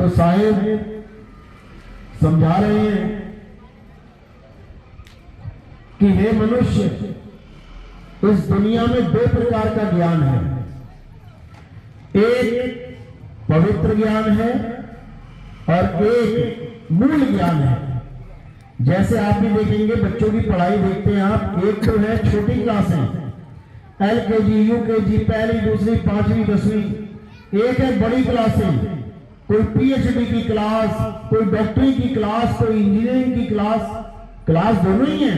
तो साहिब समझा रहे हैं कि हे मनुष्य, इस दुनिया में दो प्रकार का ज्ञान है। एक पवित्र ज्ञान है और एक मूल ज्ञान है। जैसे आप भी देखेंगे, बच्चों की पढ़ाई देखते हैं आप, एक तो है छोटी क्लासें, LKG, UKG, पहली, दूसरी, पांचवी, 10वीं। एक है बड़ी क्लासें, कोई PhD की क्लास, कोई डॉक्टरी की क्लास, कोई इंजीनियरिंग की क्लास दोनों ही है।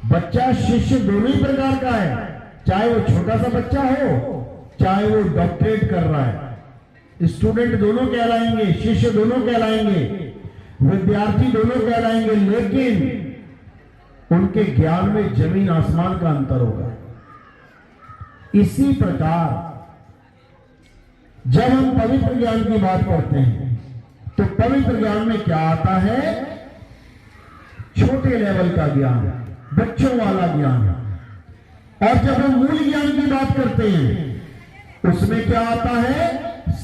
बच्चा शिष्य दोनों ही प्रकार का है, चाहे वो छोटा सा बच्चा हो, चाहे वो डॉक्टरेट कर रहा है। स्टूडेंट दोनों कहलाएंगे, शिष्य दोनों कहलाएंगे, विद्यार्थी दोनों कहलाएंगे, लेकिन उनके ज्ञान में जमीन आसमान का अंतर होगा। इसी प्रकार जब हम पवित्र ज्ञान की बात करते हैं तो पवित्र ज्ञान में क्या आता है? छोटे लेवल का ज्ञान, बच्चों वाला ज्ञान। और जब हम मूल ज्ञान की बात करते हैं उसमें क्या आता है?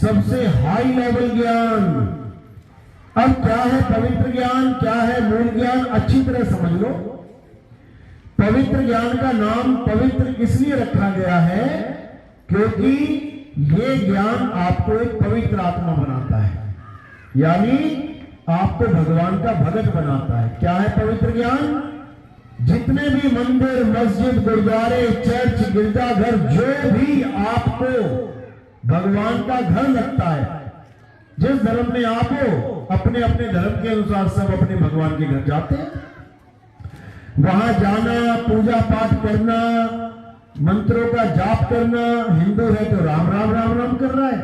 सबसे हाई लेवल ज्ञान। अब क्या है पवित्र ज्ञान, क्या है मूल ज्ञान, अच्छी तरह समझ लो। पवित्र ज्ञान का नाम पवित्र इसलिए रखा गया है क्योंकि यह ज्ञान आपको एक पवित्र आत्मा बनाता है, यानी आपको भगवान का भगत बनाता है। क्या है पवित्र ज्ञान? जितने भी मंदिर, मस्जिद, गुरुद्वारे, चर्च, गिरजाघर, जो भी आपको भगवान का घर लगता है, जिस धर्म में आप हो, अपने अपने धर्म के अनुसार सब अपने भगवान के घर जाते हैं। वहां जाना, पूजा पाठ करना, मंत्रों का जाप करना। हिंदू है तो राम राम राम राम कर रहा है,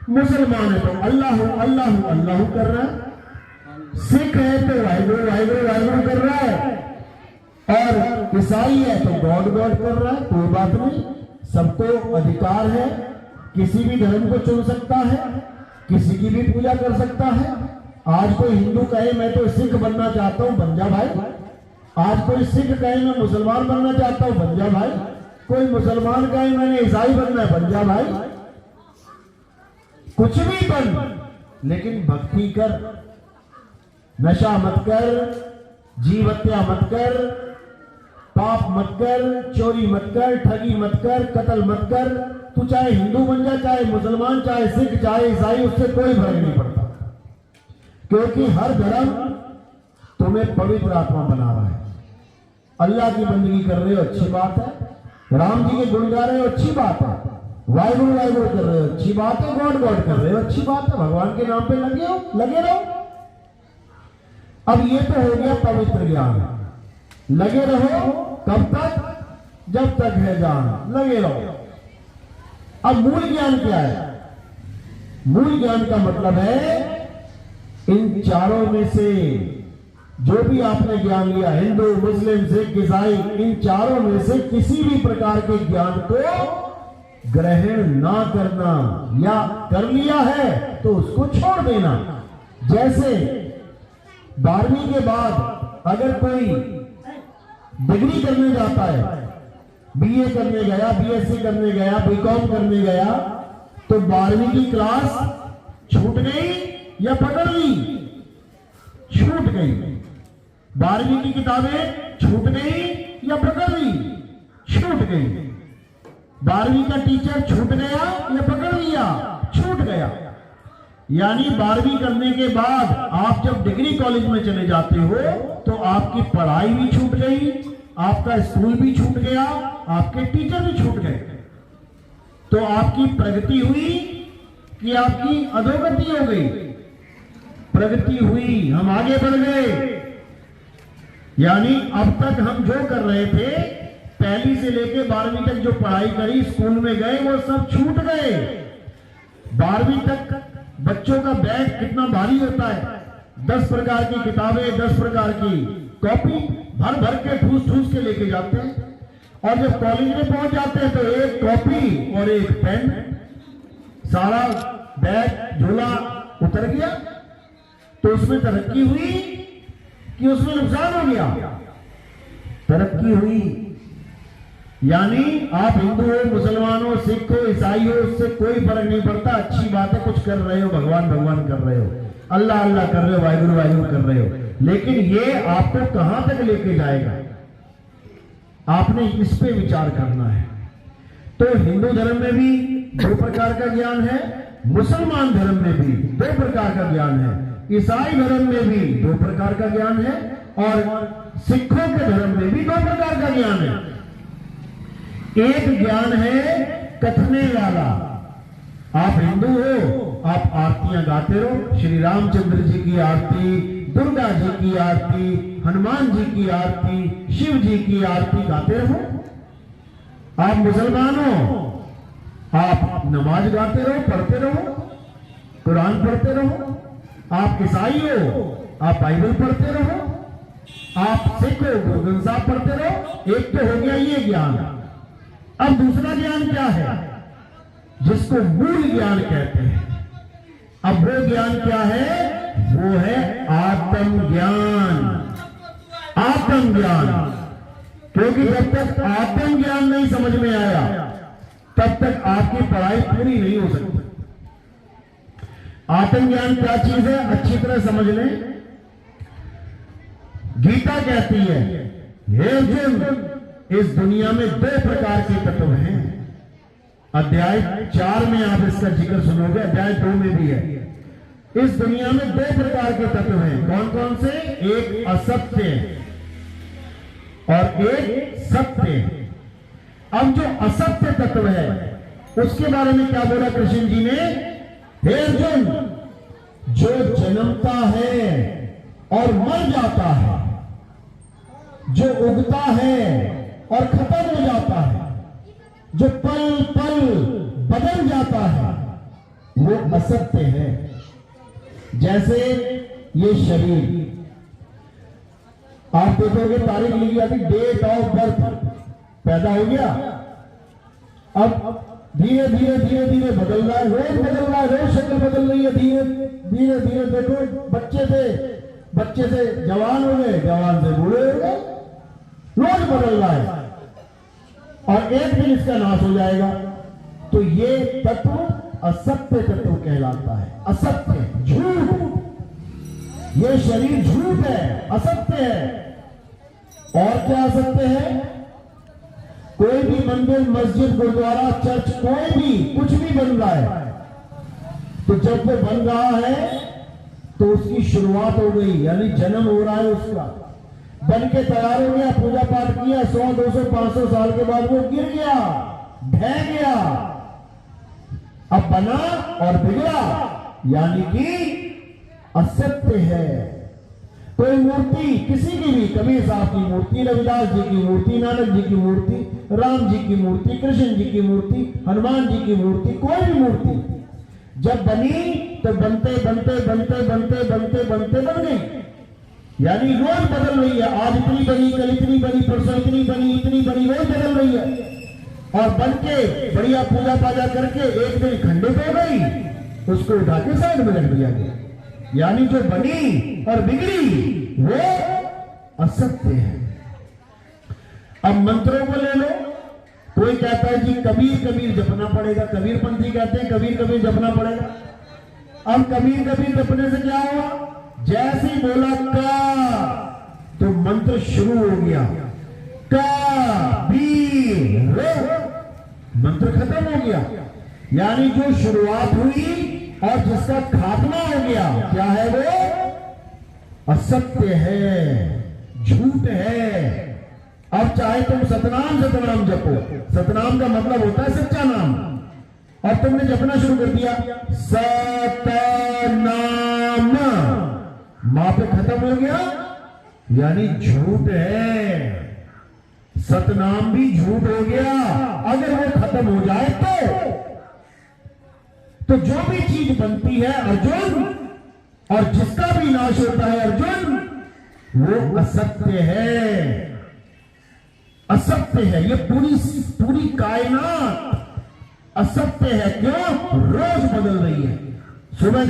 मुसलमान है तो अल्लाह अल्लाह अल्लाह कर रहा है, सिख है तो वाहिगुरु वाहिगुरु वाहिगुरु कर रहा है, और ईसाई है तो गॉड गॉड कर रहा है। कोई बात नहीं, सबको अधिकार है, किसी भी धर्म को चुन सकता है, किसी की भी पूजा कर सकता है। आज कोई हिंदू कहे मैं तो सिख बनना चाहता हूं, बन जा भाई। आज कोई सिख कहे मैं मुसलमान बनना चाहता हूं, बन जा भाई। कोई मुसलमान कहे मैंने ईसाई बनना है, बन जा भाई। कुछ भी बन, लेकिन भक्ति कर, नशा मत कर, जीव हत्या मत कर, पाप मत कर, चोरी मत कर, ठगी मत कर, कत्ल मत कर। तू चाहे हिंदू बन जा, चाहे मुसलमान, चाहे सिख, चाहे ईसाई, उससे कोई फर्क नहीं पड़ता, क्योंकि हर धर्म तुम्हें पवित्र आत्मा बना रहा है। अल्लाह की बंदगी कर रहे हो, अच्छी बात है। राम जी के गुण गा रहे हो, अच्छी बात है। वाहिगुरु वाहिगुरु कर रहे हो, अच्छी बात है। गॉड गॉड कर रहे हो, अच्छी बात है। भगवान के नाम पे लगे रहो। अब ये तो हो गया पवित्र ज्ञान। लगे रहो कब तक? जब तक है जान, लगे रहो। अब मूल ज्ञान क्या है? मूल ज्ञान का मतलब है इन चारों में से जो भी आपने ज्ञान लिया, हिंदू, मुस्लिम, सिख, ईसाई, इन चारों में से किसी भी प्रकार के ज्ञान को ग्रहण ना करना, या कर लिया है तो उसको छोड़ देना। जैसे 12वीं के बाद अगर कोई डिग्री करने जाता है, BA करने गया, BSc करने गया, BCom करने गया, तो 12वीं की क्लास छूट गई या पकड़ ली? छूट गई। 12वीं की किताबें छूट गई या पकड़ ली? छूट गई। 12वीं का टीचर छूट गया या पकड़ लिया? छूट गया। यानी 12वीं करने के बाद आप जब डिग्री कॉलेज में चले जाते हो तो आपकी पढ़ाई भी छूट गई, आपका स्कूल भी छूट गया, आपके टीचर भी छूट गए। तो आपकी प्रगति हुई कि आपकी अधोगति हो गई? प्रगति हुई, हम आगे बढ़ गए। यानी अब तक हम जो कर रहे थे, पहली से लेकर 12वीं तक जो पढ़ाई करी, स्कूल में गए, वो सब छूट गए। 12वीं तक बच्चों का बैग कितना भारी होता है, 10 प्रकार की किताबें, 10 प्रकार की कॉपी भर भर के ठूस ठूस के लेके जाते हैं। और जब कॉलेज में पहुंच जाते हैं तो एक कॉपी और एक पेन, सारा बैग झोला उतर गया। तो उसमें तरक्की हुई कि उसमें नुकसान हो गया? तरक्की हुई। यानी आप हिंदू हो, मुसलमान हो, सिख सिख हो, ईसाई हो, उससे कोई फर्क नहीं पड़ता। अच्छी बात है, कुछ कर रहे हो, भगवान भगवान कर रहे हो, अल्लाह अल्लाह कर रहे हो, वाहिगुरु वाहिगुरु कर रहे हो, लेकिन ये आपको कहां तक लेके जाएगा, आपने इस पे विचार करना है। तो हिंदू धर्म में भी 2 प्रकार का ज्ञान है, मुसलमान धर्म में भी 2 प्रकार का ज्ञान है, ईसाई धर्म में भी 2 प्रकार का ज्ञान है, और सिखों के धर्म में भी 2 प्रकार का ज्ञान है। एक ज्ञान है कथने वाला। आप हिंदू हो, आप आरतियां गाते रहो, श्री रामचंद्र जी की आरती, दुर्गा जी की आरती, हनुमान जी की आरती, शिव जी की आरती गाते रहो। आप मुसलमान हो, आप नमाज गाते रहो, पढ़ते रहो, कुरान पढ़ते रहो। आप ईसाई हो, आप बाइबल पढ़ते रहो। आप सिख हो, गुरु ग्रंथ साहब पढ़ते रहो। एक तो हो गया ये ज्ञान। अब दूसरा ज्ञान क्या है, जिसको मूल ज्ञान कहते हैं। अब वो ज्ञान क्या है, वो है आत्मज्ञान। आत्मज्ञान, क्योंकि जब तक आत्मज्ञान नहीं समझ में आया, तब तक आपकी पढ़ाई पूरी नहीं हो सकती। आत्मज्ञान क्या चीज है, अच्छी तरह समझ लें। गीता कहती है, हे अर्जुन, इस दुनिया में 2 प्रकार के तत्व हैं। अध्याय 4 में आप इसका जिक्र सुनोगे, अध्याय 2 में भी है। इस दुनिया में 2 प्रकार के तत्व हैं। कौन कौन से? एक असत्य और एक सत्य। अब जो असत्य तत्व है, उसके बारे में क्या बोला कृष्ण जी ने? हे अर्जुन, जो जन्मता है और मर जाता है, जो उगता है और खत्म हो जाता है, जो पल पल बदल जाता है, वो असत्य है। जैसे ये शरीर, आप देखोगे तारीख लिखी जाती, डेट ऑफ बर्थ, पैदा हो गया, अब धीरे धीरे धीरे धीरे बदल रहा है, रोज बदल रहा है, रोज शक्ल बदल रही है, धीरे धीरे धीरे। देखो, बच्चे से जवान हो गए, जवान से बूढ़े हो गए, रोज बदल रहा है, और एक दिन इसका नाश हो जाएगा। तो ये तत्व असत्य तत्व कहलाता है। असत्य, झूठ। ये शरीर झूठ है, असत्य है। और क्या असत्य है? कोई भी मंदिर, मस्जिद, गुरुद्वारा, चर्च, कोई भी कुछ भी बन रहा है, तो जब वो बन रहा है तो उसकी शुरुआत हो गई, यानी जन्म हो रहा है उसका। बन के तैयार हो गया, पूजा पाठ किया, 100, 200, 500 साल के बाद वो गिर गया, ढह गया। अब बना और बिगड़ा, यानी कि असत्य है। कोई मूर्ति, किसी की भी, कबीर साहब की मूर्ति, रविदास जी की मूर्ति, नानक जी की मूर्ति, राम जी की मूर्ति, कृष्ण जी की मूर्ति, हनुमान जी की मूर्ति, कोई भी मूर्ति जब बनी तो बनते बनते बनते बनते बनते बनते बन गई, यानी रोज बदल रही है। आज इतनी बनी, कल इतनी बनी, परसों इतनी बनी, रोज बदल रही है। और बन के बढ़िया पूजा पाजा करके एक दिन खंडित हो गई, उसको उठा के साइड में रख दिया गया। यानी जो बनी और बिगड़ी वो असत्य है। अब मंत्रों को ले लो, कोई कहता है जी कबीर कबीर जपना पड़ेगा, कबीरपंथी कहते हैं कबीर कबीर जपना पड़ेगा। अब कबीर कबीर जपने से क्या हुआ? जैसे ही बोला का, तो मंत्र शुरू हो गया, कबीर, मंत्र खत्म हो गया। यानी जो शुरुआत हुई और जिसका खात्मा हो गया, क्या है वो? असत्य है, झूठ है। अब चाहे तुम सतनाम सतनाम जपो, सतनाम का मतलब होता है सच्चा नाम, और तुमने जपना शुरू कर दिया सतनाम, मां पे खत्म हो गया, यानी झूठ है। सतनाम भी झूठ हो गया। अगर वो खत्म हो जाए तो जो भी चीज बनती है अर्जुन, और जिसका भी नाश होता है अर्जुन, वो असत्य है। असत्य है, ये पूरी कायनात असत्य है। क्यों? रोज बदल रही है। सुबह